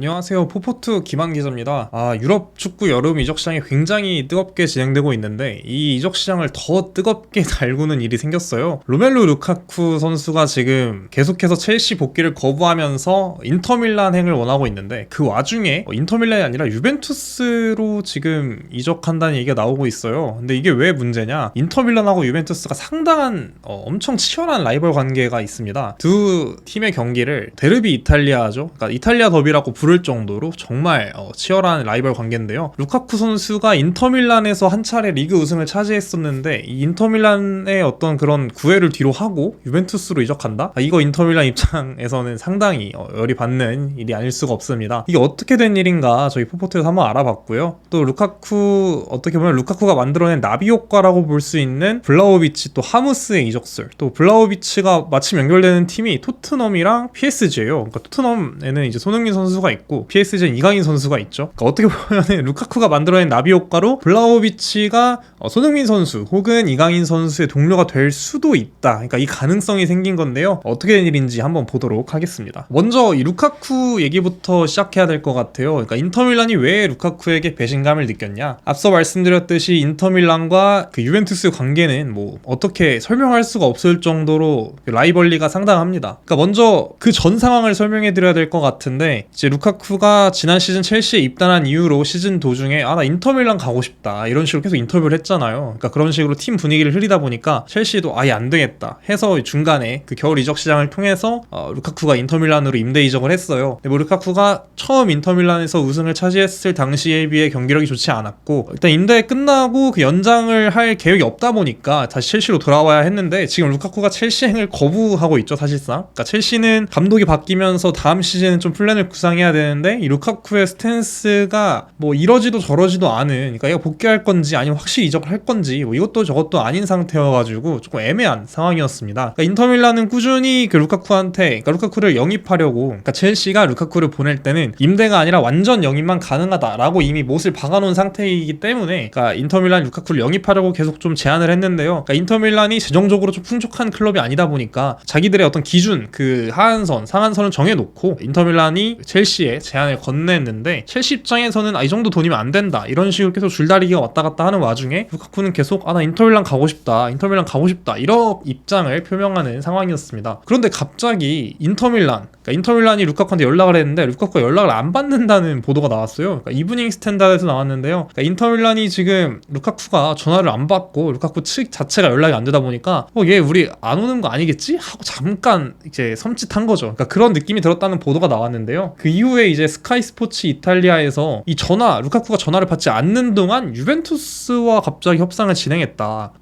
안녕하세요. 포포투 김한 기자입니다. 유럽 축구 여름 이적 시장이 굉장히 뜨겁게 진행되고 있는데 이 이적 시장을 더 뜨겁게 달구는 일이 생겼어요. 로멜루 루카쿠 선수가 지금 계속해서 첼시 복귀를 거부하면서 인터밀란행을 원하고 있는데 그 와중에 인터밀란이 아니라 유벤투스로 지금 이적한다는 얘기가 나오고 있어요. 근데 이게 왜 문제냐? 인터밀란하고 유벤투스가 상당한 엄청 치열한 라이벌 관계가 있습니다. 두 팀의 경기를 데르비 이탈리아죠. 그러니까 이탈리아 더비라고 부를 정도로 정말 치열한 라이벌 관계인데요. 루카쿠 선수가 인터밀란에서 한 차례 리그 우승을 차지했었는데 이 인터밀란의 어떤 그런 구애를 뒤로 하고 유벤투스로 이적한다? 이거 인터밀란 입장에서는 상당히 열이 받는 일이 아닐 수가 없습니다. 이게 어떻게 된 일인가 저희 포포트에서 한번 알아봤고요. 또 루카쿠 어떻게 보면 루카쿠가 만들어낸 나비 효과라고 볼 수 있는 블라호비치 또 하무스의 이적설, 또 블라호비치가 마침 연결되는 팀이 토트넘이랑 PSG예요. 그러니까 토트넘에는 이제 손흥민 선수가 있고 PSG는 이강인 선수가 있죠. 그러니까 어떻게 보면 루카쿠가 만들어낸 나비 효과로 블라호비치가 손흥민 선수 혹은 이강인 선수의 동료가 될 수도 있다. 그러니까 이 가능성이 생긴 건데요. 어떻게 된 일인지 한번 보도록 하겠습니다. 먼저 이 루카쿠 얘기부터 시작해야 될 것 같아요. 그러니까 인터밀란이 왜 루카쿠에게 배신감을 느꼈냐? 앞서 말씀드렸듯이 인터밀란과 그 유벤투스 관계는 뭐 어떻게 설명할 수가 없을 정도로 라이벌리가 상당합니다. 그러니까 먼저 그 전 상황을 설명해 드려야 될 것 같은데, 이제 루카쿠가 지난 시즌 첼시에 입단한 이후로 시즌 도중에 나 인터밀란 가고 싶다 이런 식으로 계속 인터뷰를 했잖아요. 그러니까 그런 식으로 팀 분위기를 흐리다 보니까 첼시도 아예 안 되겠다 해서 중간에 그 겨울 이적 시장을 통해서 루카쿠가 인터밀란으로 임대 이적을 했어요. 근데 뭐 루카쿠가 처음 인터밀란에서 우승을 차지했을 당시에 비해 경기력이 좋지 않았고, 일단 임대 끝나고 그 연장을 할 계획이 없다 보니까 다시 첼시로 돌아와야 했는데, 지금 루카쿠가 첼시행을 거부하고 있죠, 사실상. 그러니까 첼시는 감독이 바뀌면서 다음 시즌은 좀 플랜을 구상해야 되는데 이 루카쿠의 스탠스가 뭐 이러지도 저러지도 않은, 그러니까 얘가 복귀할 건지 아니면 확실히 이적을 할 건지 뭐 이것도 저것도 아닌 상태여가지고 조금 애매한 상황이었습니다. 그러니까 인터밀란은 꾸준히 그 루카쿠한테, 그러니까 루카쿠를 영입하려고, 그러니까 첼시가 루카쿠를 보낼 때는 임대가 아니라 완전 영입만 가능하다라고 이미 못을 박아놓은 상태이기 때문에, 그러니까 인터밀란이 루카쿠를 영입하려고 계속 좀 제안을 했는데요. 그러니까 인터밀란이 재정적으로 좀 풍족한 클럽이 아니다 보니까 자기들의 어떤 기준, 그 하한선, 상한선을 정해놓고 인터밀란이 첼시에 제안을 건넸는데, 첼시 입장에서는 이 정도 돈이면 안 된다 이런 식으로 계속 줄다리기가 왔다 갔다 하는 와중에 루카쿠는 계속 나 인터밀란 가고 싶다, 인터밀란 가고 싶다 이런 입장을 표명하는 상황이었습니다. 그런데 갑자기 인터밀란이 루카쿠한테 연락을 했는데 루카쿠가 연락을 안 받는다는 보도가 나왔어요. 그러니까 이브닝 스탠다드에서 나왔는데요. 그러니까 인터밀란이 지금 루카쿠가 전화를 안 받고 루카쿠 측 자체가 연락이 안 되다 보니까 얘 우리 안 오는 거 아니겠지? 하고 잠깐 이제 섬찟한 거죠. 그러니까 그런 느낌이 들었다는 보도가 나왔는데요. 그 이후에 이제 스카이 스포츠 이탈리아에서 이 루카쿠가 전화를 받지 않는 동안 유벤투스와 갑자기 협상을 진행했다.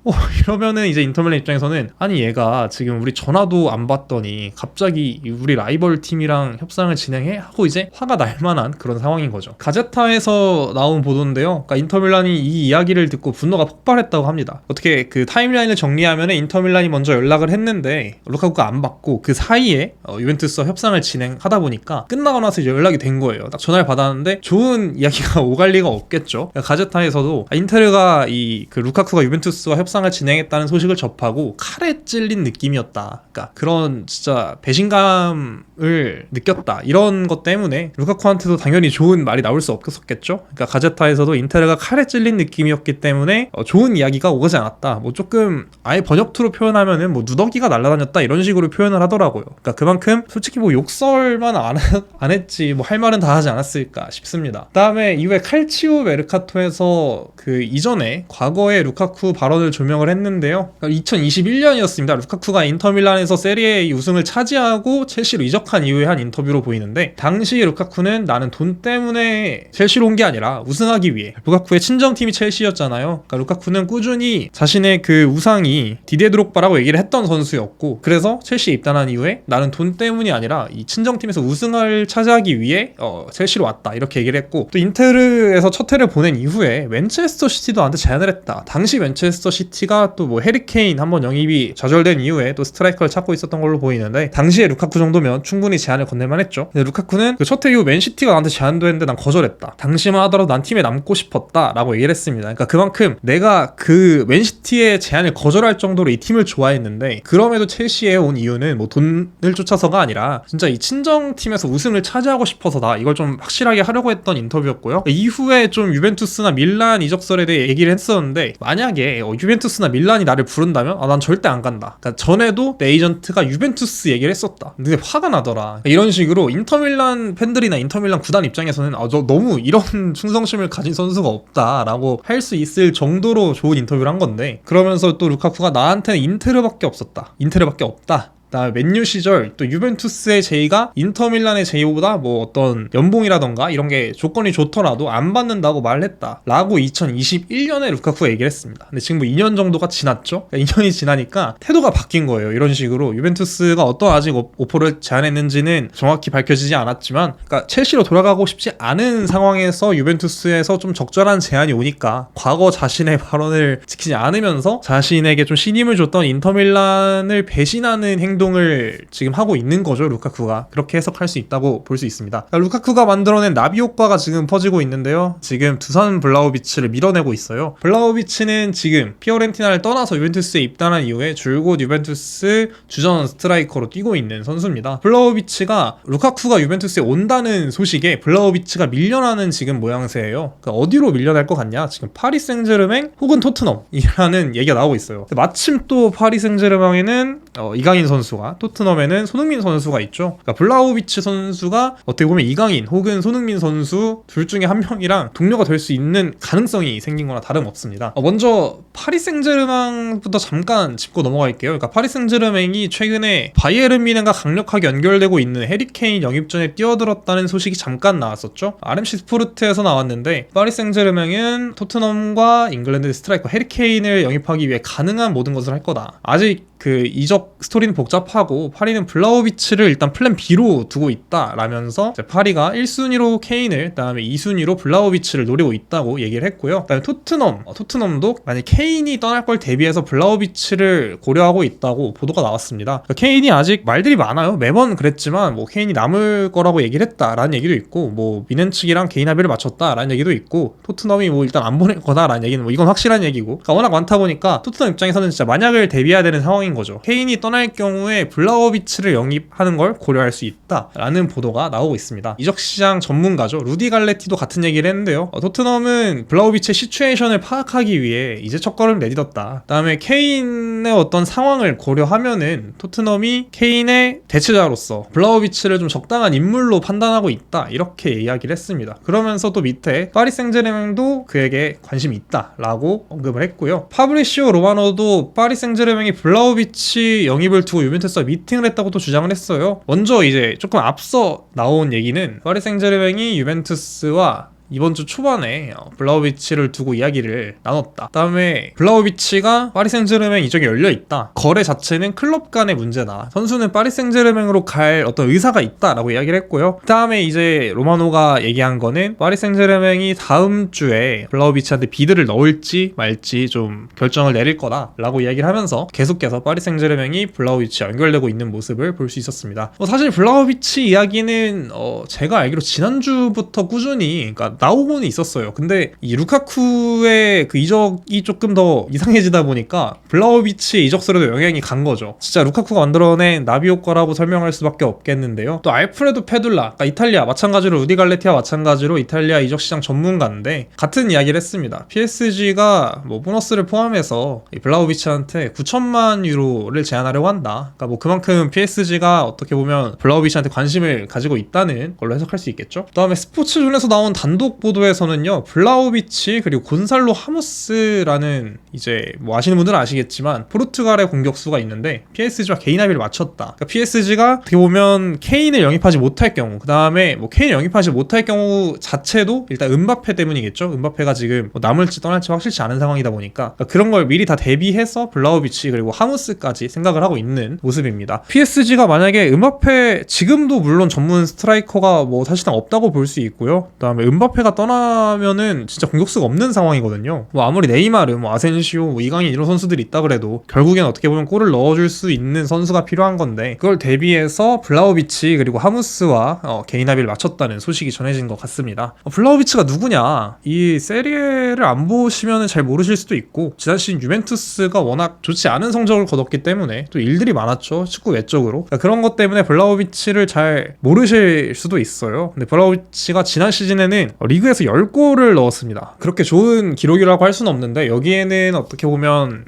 이러면은 이제 인터밀란 입장에서는 얘가 지금 우리 전화도 안 받더니 갑자기 우리 라이벌 팀이랑 협상을 진행해? 하고 이제 화가 날 만한 그런 상황인 거죠. 가제타에서 나온 보도인데요. 그러니까 인터밀란이 이 이야기를 듣고 분노가 폭발했다고 합니다. 어떻게 그 타임라인을 정리하면 인터밀란이 먼저 연락을 했는데 루카쿠가 안 받고 그 사이에 유벤투스와 협상을 진행하다 보니까 끝나고 나서 이제 연락이 된 거예요. 딱 전화를 받았는데 좋은 이야기가 오갈 리가 없겠죠. 그러니까 가제타에서도 인테르가 그 루카쿠가 유벤투스와 협상을 진행했다는 소식을 접하고 칼에 찔린 느낌이었다. 그러니까 그런 진짜 배신감을 느꼈다. 이런 것 때문에 루카쿠한테도 당연히 좋은 말이 나올 수 없었겠죠. 그러니까 가제타에서도 인테르가 칼에 찔린 느낌이었기 때문에 좋은 이야기가 오가지 않았다. 뭐 조금 아예 번역투로 표현하면은 뭐 누더기가 날아다녔다 이런 식으로 표현을 하더라고요. 그러니까 그만큼 솔직히 뭐 욕설만 안 했지 뭐 할 말은 다 하지 않았을까 싶습니다. 그다음에 이후에 칼치오 메르카토에서 그 이전에 과거에 루카쿠 발언을 조명을 했는데요. 그러니까 2021년이었습니다. 루카쿠가 인터밀란에서 세리에 우승을 차지하고 첼시로 이적한 이후에 한 인터뷰로 보이는데, 당시 루카쿠는 나는 돈 때문에 첼시로 온 게 아니라 우승하기 위해, 루카쿠의 친정팀이 첼시였잖아요. 그러니까 루카쿠는 꾸준히 자신의 그 우상이 디디에 드록바라고 얘기를 했던 선수였고, 그래서 첼시에 입단한 이후에 나는 돈 때문이 아니라 이 친정팀에서 우승을 차지하기 위해 첼시로 왔다 이렇게 얘기를 했고, 또 인테르에서 첫 해를 보낸 이후에 맨체스터 시티도 한테 제안을 했다. 당시 맨체스터 시티가 또 뭐 해리케인 한번 영입이 좌절된 이후에 또 스트라이커를 찾고 있었던 걸로 보이는데, 당시에 루카쿠 정도면 충분히 제안을 건넬만 했죠. 근데 루카쿠는 그 첫 해 이후 맨시티가 나한테 제안도 했는데 난 거절했다. 당시만 하더라도 난 팀에 남고 싶었다 라고 얘기를 했습니다. 그러니까 그만큼 내가 그 맨시티의 제안을 거절할 정도로 이 팀을 좋아했는데, 그럼에도 첼시에 온 이유는 뭐 돈을 쫓아서가 아니라 진짜 이 친정팀에서 우승을 차지하고 싶어서다, 이걸 좀 확실하게 하려고 했던 인터뷰였고요. 이후에 좀 유벤투스나 밀란 이적설에 대해 얘기를 했었는데, 만약에 유벤투스나 밀란이 나를 부른다면 난 절대 안 간다. 그러니까 전에도 내 에이전트가 유벤투스 얘기를 했었다, 근데 화가 나더라. 그러니까 이런 식으로 인터밀란 팬들이나 인터밀란 구단 입장에서는 너무 이런 충성심을 가진 선수가 없다라고 할 수 있을 정도로 좋은 인터뷰를 한 건데, 그러면서 또 루카쿠가 나한테는 인테르밖에 없다. 그다음에 맨유 시절 또 유벤투스의 제의가 인터밀란의 제의보다 뭐 어떤 연봉이라던가 이런 게 조건이 좋더라도 안 받는다고 말했다 라고 2021년에 루카쿠가 얘기를 했습니다. 근데 지금 뭐 2년 정도가 지났죠. 그러니까 2년이 지나니까 태도가 바뀐 거예요. 이런 식으로 유벤투스가 어떤 아직 오퍼를 제안했는지는 정확히 밝혀지지 않았지만, 그러니까 첼시로 돌아가고 싶지 않은 상황에서 유벤투스에서 좀 적절한 제안이 오니까 과거 자신의 발언을 지키지 않으면서 자신에게 좀 신임을 줬던 인터밀란을 배신하는 행동을 지금 하고 있는 거죠, 루카쿠가. 그렇게 해석할 수 있다고 볼 수 있습니다. 루카쿠가 만들어낸 나비 효과가 지금 퍼지고 있는데요. 지금 두산 블라우비치를 밀어내고 있어요. 블라우비치는 지금 피오렌티나를 떠나서 유벤투스에 입단한 이후에 줄곧 유벤투스 주전 스트라이커로 뛰고 있는 선수입니다. 블라우비치가 루카쿠가 유벤투스에 온다는 소식에 블라우비치가 밀려나는 지금 모양새예요. 그러니까 어디로 밀려날 것 같냐? 지금 파리 생제르맹 혹은 토트넘이라는 얘기가 나오고 있어요. 마침 또 파리 생제르맹에는 이강인 선수가, 토트넘에는 손흥민 선수가 있죠. 그러니까 블라우비치 선수가 어떻게 보면 이강인 혹은 손흥민 선수 둘 중에 한 명이랑 동료가 될 수 있는 가능성이 생긴 거나 다름없습니다. 먼저 파리 생제르맹부터 잠깐 짚고 넘어갈게요. 그러니까 파리 생제르맹이 최근에 바이에른 뮌헨과 강력하게 연결되고 있는 해리 케인 영입전에 뛰어들었다는 소식이 잠깐 나왔었죠. RMC 스포르트에서 나왔는데, 파리 생제르맹은 토트넘과 잉글랜드 스트라이커 해리 케인을 영입하기 위해 가능한 모든 것을 할 거다. 아직 그 이적 스토리는 복잡하고 파리는 블라우비치를 일단 플랜 B로 두고 있다라면서 파리가 1순위로 케인을, 그다음에 2순위로 블라우비치를 노리고 있다고 얘기를 했고요. 그다음에 토트넘도 만약 케인이 떠날 걸 대비해서 블라우비치를 고려하고 있다고 보도가 나왔습니다. 그러니까 케인이 아직 말들이 많아요. 매번 그랬지만 뭐 케인이 남을 거라고 얘기를 했다라는 얘기도 있고, 뭐 미넨 측이랑 개인 합의를 맞췄다라는 얘기도 있고, 토트넘이 뭐 일단 안 보낼 거다라는 얘기는 뭐 이건 확실한 얘기고, 그러니까 워낙 많다 보니까 토트넘 입장에서는 진짜 만약을 대비해야 되는 상황인 거죠. 케인이 떠날 경우에 블라우비치를 영입하는 걸 고려할 수 있다라는 보도가 나오고 있습니다. 이적시장 전문가죠. 루디 갈레티도 같은 얘기를 했는데요. 토트넘은 블라우비치의 시츄에이션을 파악하기 위해 이제 첫걸음 내딛었다. 그다음에 케인의 어떤 상황을 고려하면은 토트넘이 케인의 대체자로서 블라우비치를 좀 적당한 인물로 판단하고 있다, 이렇게 이야기를 했습니다. 그러면서 또 밑에 파리 생제르맹도 그에게 관심이 있다라고 언급을 했고요. 파브리시오 로마노도 파리 생제르맹이 블라우비치 영입을 두고 유벤투스와 미팅을 했다고 또 주장을 했어요. 먼저 이제 조금 앞서 나온 얘기는 파리 생제르맹이 유벤투스와 이번 주 초반에 블라우비치를 두고 이야기를 나눴다. 그다음에 블라우비치가 파리 생제르맹 이적이 열려있다. 거래 자체는 클럽 간의 문제다. 선수는 파리 생제르맹으로 갈 어떤 의사가 있다라고 이야기를 했고요. 그다음에 이제 로마노가 얘기한 거는 파리 생제르맹이 다음 주에 블라우비치한테 비드를 넣을지 말지 좀 결정을 내릴 거다라고 이야기를 하면서 계속해서 파리 생제르맹이 블라우비치와 연결되고 있는 모습을 볼 수 있었습니다. 사실 블라우비치 이야기는 제가 알기로 지난주부터 꾸준히, 그러니까 나오고는 있었어요. 근데 이 루카쿠의 그 이적이 조금 더 이상해지다 보니까 블라우비치의 이적설에도 영향이 간 거죠. 진짜 루카쿠가 만들어낸 나비 효과라고 설명할 수밖에 없겠는데요. 또 알프레도 페둘라, 그러니까 이탈리아 마찬가지로 루디 갈레티와 마찬가지로 이탈리아 이적시장 전문가인데 같은 이야기를 했습니다. PSG가 뭐 보너스를 포함해서 이 블라우비치한테 9천만 유로를 제안하려고 한다. 그러니까 뭐 그만큼 PSG가 어떻게 보면 블라우비치한테 관심을 가지고 있다는 걸로 해석할 수 있겠죠. 그다음에 스포츠존에서 나온 단독 보도에서는요, 블라우비치 그리고 곤살로 하무스라는, 이제 뭐 아시는 분들은 아시겠지만 포르투갈의 공격수가 있는데 PSG와 개인 합의를 맞췄다. 그러니까 PSG가 어떻게 보면 케인을 영입하지 못할 경우, 그 다음에 뭐 케인을 영입하지 못할 경우 자체도 일단 은바페 때문이겠죠. 은바페가 지금 뭐 남을지 떠날지 확실치 않은 상황이다 보니까 그러니까 그런 걸 미리 다 대비해서 블라우비치 그리고 하무스까지 생각을 하고 있는 모습입니다. PSG가 만약에 은바페, 지금도 물론 전문 스트라이커가 뭐 사실상 없다고 볼 수 있고요. 그 다음에 은바페 음바페가 떠나면은 진짜 공격수가 없는 상황이거든요. 뭐 아무리 네이마르, 뭐 아센시오, 뭐 이강인 이런 선수들이 있다 그래도 결국엔 어떻게 보면 골을 넣어줄 수 있는 선수가 필요한 건데, 그걸 대비해서 블라우비치 그리고 하무스와 개인 합의를 맞췄다는 소식이 전해진 것 같습니다. 블라우비치가 누구냐? 이 세리에를 안 보시면 잘 모르실 수도 있고, 지난 시즌 유벤투스가 워낙 좋지 않은 성적을 거뒀기 때문에 또 일들이 많았죠, 축구 외적으로. 그런 것 때문에 블라우비치를 잘 모르실 수도 있어요. 근데 블라우비치가 지난 시즌에는 리그에서 10골을 넣었습니다. 그렇게 좋은 기록이라고 할 수는 없는데, 여기에는 어떻게 보면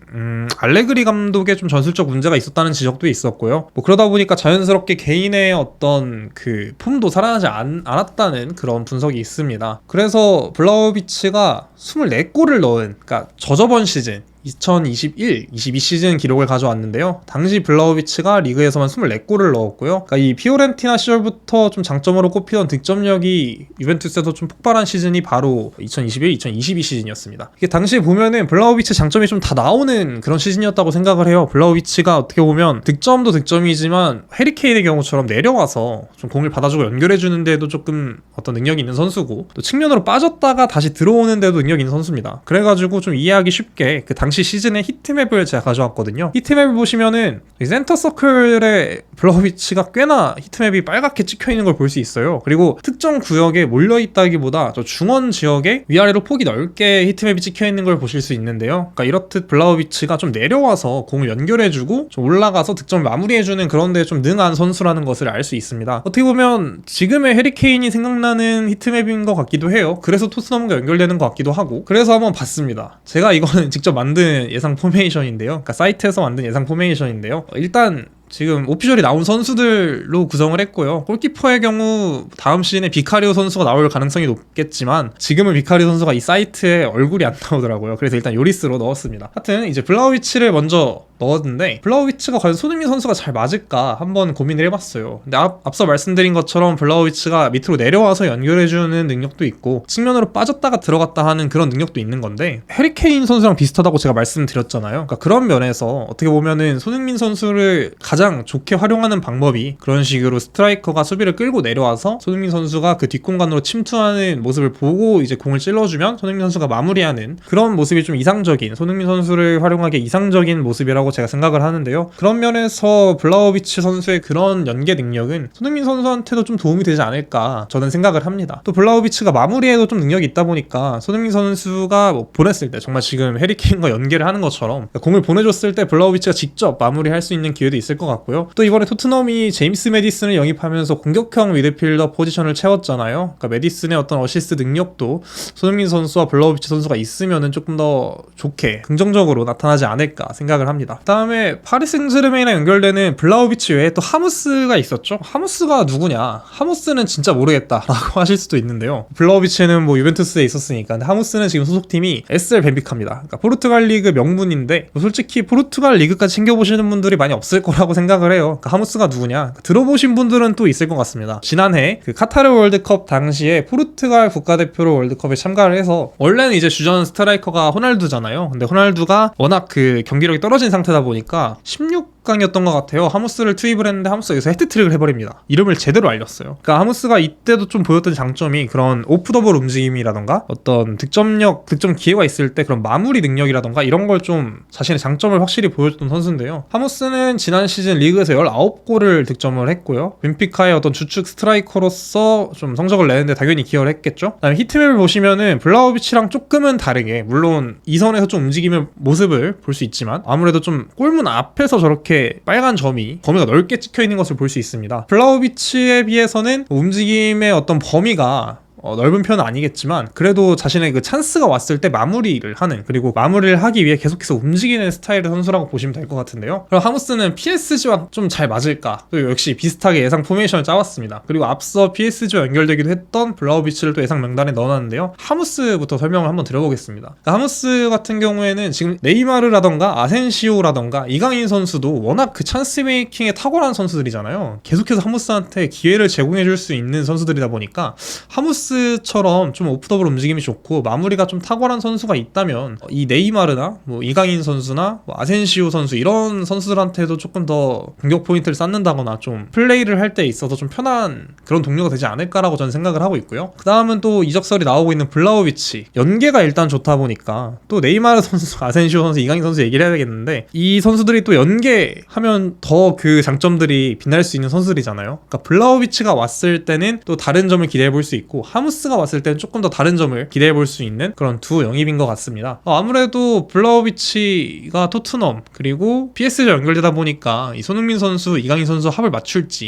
알레그리 감독의 좀 전술적 문제가 있었다는 지적도 있었고요. 뭐 그러다 보니까 자연스럽게 개인의 어떤 그 폼도 살아나지 않았다는 그런 분석이 있습니다. 그래서 블라우비치가 24골을 넣은, 그러니까 저저번 시즌 2021-22 시즌 기록을 가져왔는데요. 당시 블라우비치가 리그에서만 24골을 넣었고요. 그러니까 이 피오렌티나 시절부터 좀 장점으로 꼽히던 득점력이 유벤투스에서 좀 폭발한 시즌이 바로 2021-2022 시즌이었습니다. 이게 당시에 보면은 블라우비치 장점이 좀 다 나오는 그런 시즌이었다고 생각을 해요. 블라우비치가 어떻게 보면 득점도 득점이지만 해리케인의 경우처럼 내려와서 좀 공을 받아주고 연결해주는 데도 조금 어떤 능력이 있는 선수고, 또 측면으로 빠졌다가 다시 들어오는 데도 능력이 있는 선수입니다. 그래가지고 좀 이해하기 쉽게 그 당시 시즌의 히트맵을 제가 가져왔거든요. 히트맵을 보시면은 센터 서클에 블라우비치가 꽤나 히트맵이 빨갛게 찍혀있는 걸 볼 수 있어요. 그리고 특정 구역에 몰려있다기보다 저 중원 지역에 위아래로 폭이 넓게 히트맵이 찍혀있는 걸 보실 수 있는데요. 그러니까 이렇듯 블라우비치가 좀 내려와서 공을 연결해주고 좀 올라가서 득점을 마무리해주는 그런 데 좀 능한 선수라는 것을 알 수 있습니다. 어떻게 보면 지금의 해리케인이 생각나는 히트맵인 것 같기도 해요. 그래서 토트넘과 연결되는 것 같기도 하고, 그래서 한번 봤습니다. 제가 이거는 직접 만든 예상 포메이션인데요. 그러니까 사이트에서 만든 예상 포메이션인데요. 일단 지금 오피셜이 나온 선수들로 구성을 했고요. 골키퍼의 경우 다음 시즌에 비카리오 선수가 나올 가능성이 높겠지만, 지금은 비카리오 선수가 이 사이트에 얼굴이 안 나오더라고요. 그래서 일단 요리스로 넣었습니다. 하여튼 이제 블라우비치를 먼저 넣었는데, 블라우비치가 과연 손흥민 선수가 잘 맞을까 한번 고민을 해봤어요. 근데 앞서 말씀드린 것처럼 블라우비치가 밑으로 내려와서 연결해주는 능력도 있고 측면으로 빠졌다가 들어갔다 하는 그런 능력도 있는 건데, 해리케인 선수랑 비슷하다고 제가 말씀드렸잖아요. 그러니까 그런 면에서 어떻게 보면은 손흥민 선수를 가장 좋게 활용하는 방법이 그런 식으로 스트라이커가 수비를 끌고 내려와서 손흥민 선수가 그 뒷공간으로 침투하는 모습을 보고 이제 공을 찔러주면 손흥민 선수가 마무리하는 그런 모습이 좀 이상적인, 손흥민 선수를 활용하기에 이상적인 모습이라고 제가 생각을 하는데요. 그런 면에서 블라우비치 선수의 그런 연계 능력은 손흥민 선수한테도 좀 도움이 되지 않을까 저는 생각을 합니다. 또 블라우비치가 마무리에도 좀 능력이 있다 보니까 손흥민 선수가 뭐 보냈을 때 정말 지금 해리케인과 연계를 하는 것처럼 공을 보내줬을 때 블라우비치가 직접 마무리할 수 있는 기회도 있을 것 같고요. 또 이번에 토트넘이 제임스 메디슨을 영입하면서 공격형 미드필더 포지션을 채웠잖아요. 그러니까 메디슨의 어떤 어시스트 능력도 손흥민 선수와 블라우비치 선수가 있으면은 조금 더 좋게 긍정적으로 나타나지 않을까 생각을 합니다. 그다음에 파리 생제르맹이랑 연결되는 블라우비치 외에 또 하무스가 있었죠. 하무스가 누구냐? 하무스는 진짜 모르겠다라고 하실 수도 있는데요. 블라우비치는 뭐 유벤투스에 있었으니까. 근데 하무스는 지금 소속팀이 SR 벤피카입니다. 그러니까 포르투갈 리그 명문인데, 솔직히 포르투갈 리그까지 챙겨보시는 분들이 많이 없을 거라고 생각을 해요. 그러니까 하무스가 누구냐? 들어보신 분들은 또 있을 것 같습니다. 지난해 그 카타르 월드컵 당시에 포르투갈 국가대표로 월드컵에 참가를 해서, 원래는 이제 주전 스트라이커가 호날두잖아요. 근데 호날두가 워낙 그 경기력이 떨어진 상태다 보니까 16강이었던 것 같아요. 하무스를 투입을 했는데 하무스가 여기서 헤트트릭을 해버립니다. 이름을 제대로 알렸어요. 그러니까 하무스가 이때도 좀 보였던 장점이 그런 오프 더 볼 움직임이라던가 어떤 득점력, 득점 기회가 있을 때 그런 마무리 능력이라던가 이런 걸 좀 자신의 장점을 확실히 보여줬던 선수인데요. 하무스는 지난 시즌 리그에서 19골을 득점을 했고요. 벤피카의 어떤 주축 스트라이커로서 좀 성적을 내는데 당연히 기여를 했겠죠. 그다음에 히트맵을 보시면은 블라우비치랑 조금은 다르게, 물론 이선에서 좀 움직이는 모습을 볼 수 있지만 아무래도 좀 골문 앞에서 저렇게 빨간 점이 범위가 넓게 찍혀 있는 것을 볼 수 있습니다. 블라우비치에 비해서는 움직임의 어떤 범위가 넓은 편은 아니겠지만 그래도 자신의 그 찬스가 왔을 때 마무리를 하는, 그리고 마무리를 하기 위해 계속해서 움직이는 스타일의 선수라고 보시면 될 것 같은데요. 그럼 하무스는 PSG와 좀 잘 맞을까? 또 역시 비슷하게 예상 포메이션을 짜왔습니다. 그리고 앞서 PSG와 연결되기도 했던 블라우비치를 또 예상 명단에 넣어놨는데요. 하무스부터 설명을 한번 드려보겠습니다. 그러니까 하무스 같은 경우에는 지금 네이마르라던가 아센시오라던가 이강인 선수도 워낙 그 찬스 메이킹에 탁월한 선수들이잖아요. 계속해서 하무스한테 기회를 제공해줄 수 있는 선수들이다 보니까 하무스 하무스처럼 좀 오프 더블 움직임이 좋고 마무리가 좀 탁월한 선수가 있다면 이 네이마르나 뭐 이강인 선수나 뭐 아센시오 선수 이런 선수들한테도 조금 더 공격 포인트를 쌓는다거나 좀 플레이를 할 때 있어서 좀 편한 그런 동료가 되지 않을까라고 저는 생각을 하고 있고요. 그 다음은 또 이적설이 나오고 있는 블라호비치, 연계가 일단 좋다 보니까 또 네이마르 선수, 아센시오 선수, 이강인 선수 얘기를 해야 되겠는데 이 선수들이 또 연계하면 더 그 장점들이 빛날 수 있는 선수들이잖아요. 그러니까 블라호비치가 왔을 때는 또 다른 점을 기대해 볼 수 있고 하무스가 왔을 때는 조금 더 다른 점을 기대해 볼 수 있는 그런 두 영입인 것 같습니다. 아무래도 블라호비치가 토트넘 그리고 PSG 연결되다 보니까 이 손흥민 선수, 이강인 선수 합을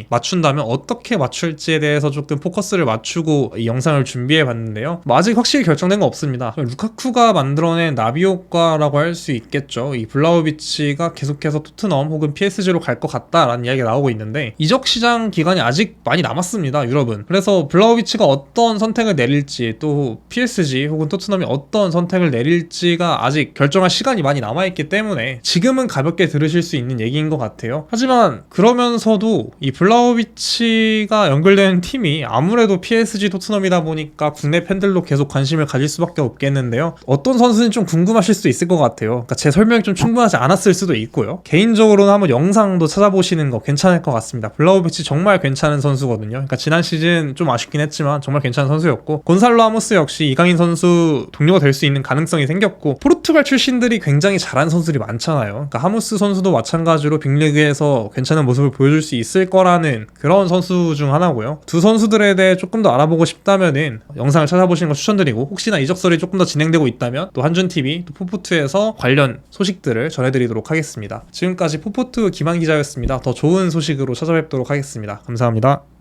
맞춘다면 어떻게 맞출지에 대해서 조금 포커스를 맞추고 이 영상을 준비해 봤는데요. 뭐 아직 확실히 결정된 건 없습니다. 루카쿠가 만들어낸 나비 효과라고 할 수 있겠죠. 이 블라호비치가 계속해서 토트넘 혹은 PSG로 갈 것 같다라는 이야기가 나오고 있는데 이적 시장 기간이 아직 많이 남았습니다. 유럽은. 그래서 블라호비치가 어떤 선택을 내릴지 또 PSG 혹은 토트넘이 어떤 선택을 내릴지가 아직 결정할 시간이 많이 남아있기 때문에 지금은 가볍게 들으실 수 있는 얘기인 것 같아요. 하지만 그러면서도 이 블라호비치가 연결되는 팀이 아무래도 PSG 토트넘이다 보니까 국내 팬들도 계속 관심을 가질 수밖에 없겠는데요. 어떤 선수는 좀 궁금하실 수도 있을 것 같아요. 그러니까 제 설명이 좀 충분하지 않았을 수도 있고요. 개인적으로는 한번 영상도 찾아보시는 거 괜찮을 것 같습니다. 블라호비치 정말 괜찮은 선수거든요. 그러니까 지난 시즌 좀 아쉽긴 했지만 정말 괜찮은 선수였고 곤살로 하무스 역시 이강인 선수 동료가 될 수 있는 가능성이 생겼고 포르투갈 출신들이 굉장히 잘하는 선수들이 많잖아요. 그러니까 하무스 선수도 마찬가지로 빅리그에서 괜찮은 모습을 보여줄 수 있을 거라는 그런 선수 중 하나고요. 두 선수들에 대해 조금 더 알아보고 싶다면은 영상을 찾아보시는 거 추천드리고 혹시나 이적설이 조금 더 진행되고 있다면 또 한준TV 또 포포투에서 관련 소식들을 전해드리도록 하겠습니다. 지금까지 포포투 김한 기자였습니다. 더 좋은 소식으로 찾아뵙도록 하겠습니다. 감사합니다.